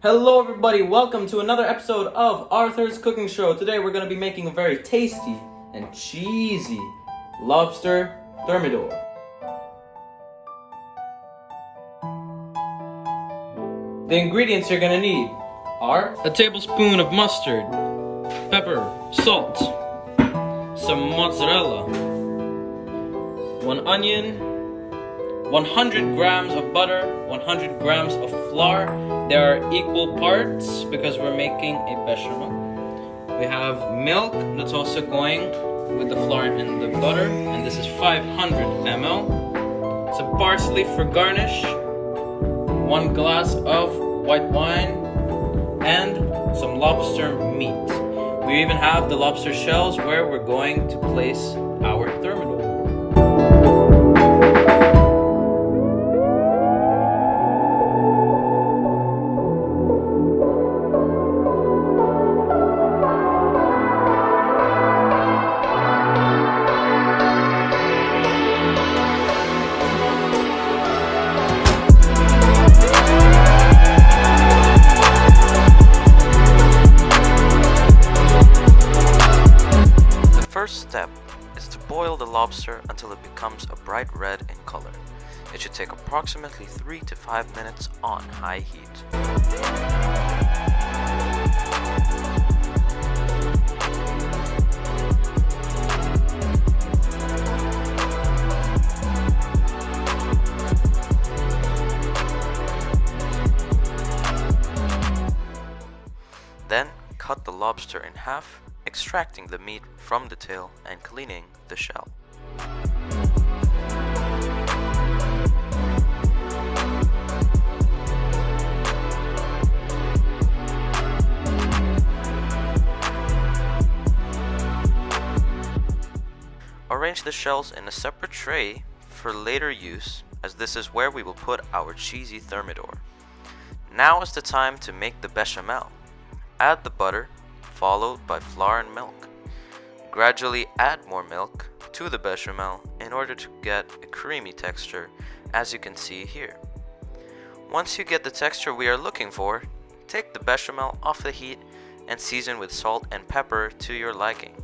Hello everybody, welcome to another episode of Arthur's Cooking Show. Today we're going to be making a very tasty and cheesy Lobster Thermidor. The ingredients you're going to need are a tablespoon of mustard, pepper, salt, some mozzarella, 1 onion, 100 grams of butter, 100 grams of flour. There are equal parts because we're making a bechamel. We have milk that's also going with the flour and the butter, and this is 500 ml. Some parsley for garnish, 1 glass of white wine, and some lobster meat. We even have the lobster shells where we're going to place our thermidor. First step is to boil the lobster until it becomes a bright red in color. It should take approximately 3 to 5 minutes on high heat. Then cut the lobster in half, extracting the meat from the tail and cleaning the shell. Arrange the shells in a separate tray for later use, as this is where we will put our cheesy thermidor. Now is the time to make the bechamel. Add the butter, followed by flour and milk. Gradually add more milk to the bechamel in order to get a creamy texture, as you can see here. Once you get the texture we are looking for, take the bechamel off the heat and season with salt and pepper to your liking.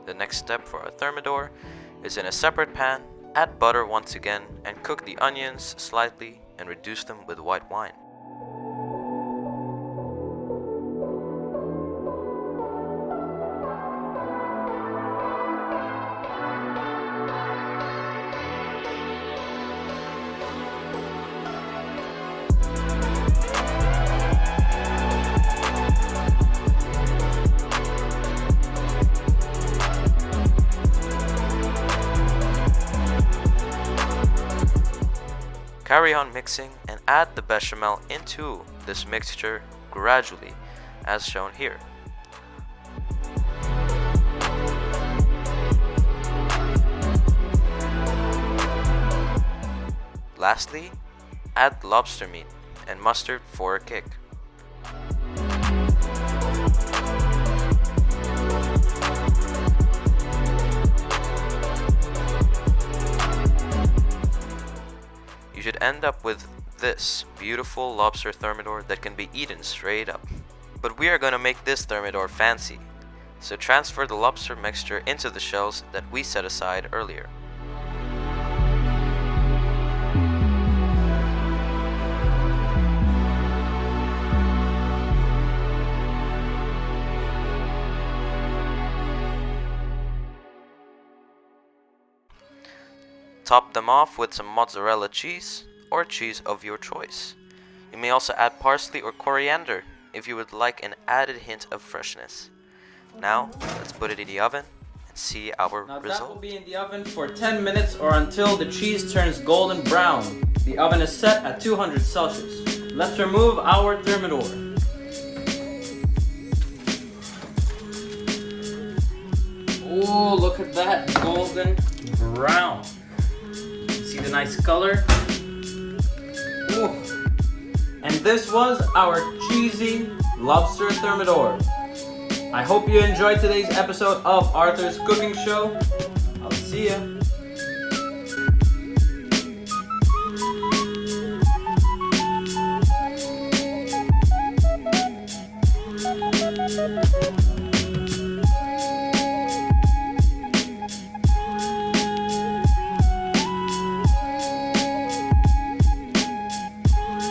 The next step for our thermidor is in a separate pan, add butter once again and cook the onions slightly and reduce them with white wine. Carry on mixing and add the bechamel into this mixture gradually, as shown here. Lastly, add lobster meat and mustard for a kick. You should end up with this beautiful lobster thermidor that can be eaten straight up. But we are going to make this thermidor fancy, so transfer the lobster mixture into the shells that we set aside earlier. Top them off with some mozzarella cheese or cheese of your choice. You may also add parsley or coriander if you would like an added hint of freshness. Now, let's put it in the oven and see our Now result. that will be in the oven for 10 minutes or until the cheese turns golden brown. The oven is set at 200 Celsius. Let's remove our thermidor. at that golden brown. See the nice color? Ooh. And this was our cheesy lobster thermidor. I hope you enjoyed today's episode of Arthur's Cooking Show. I'll see ya.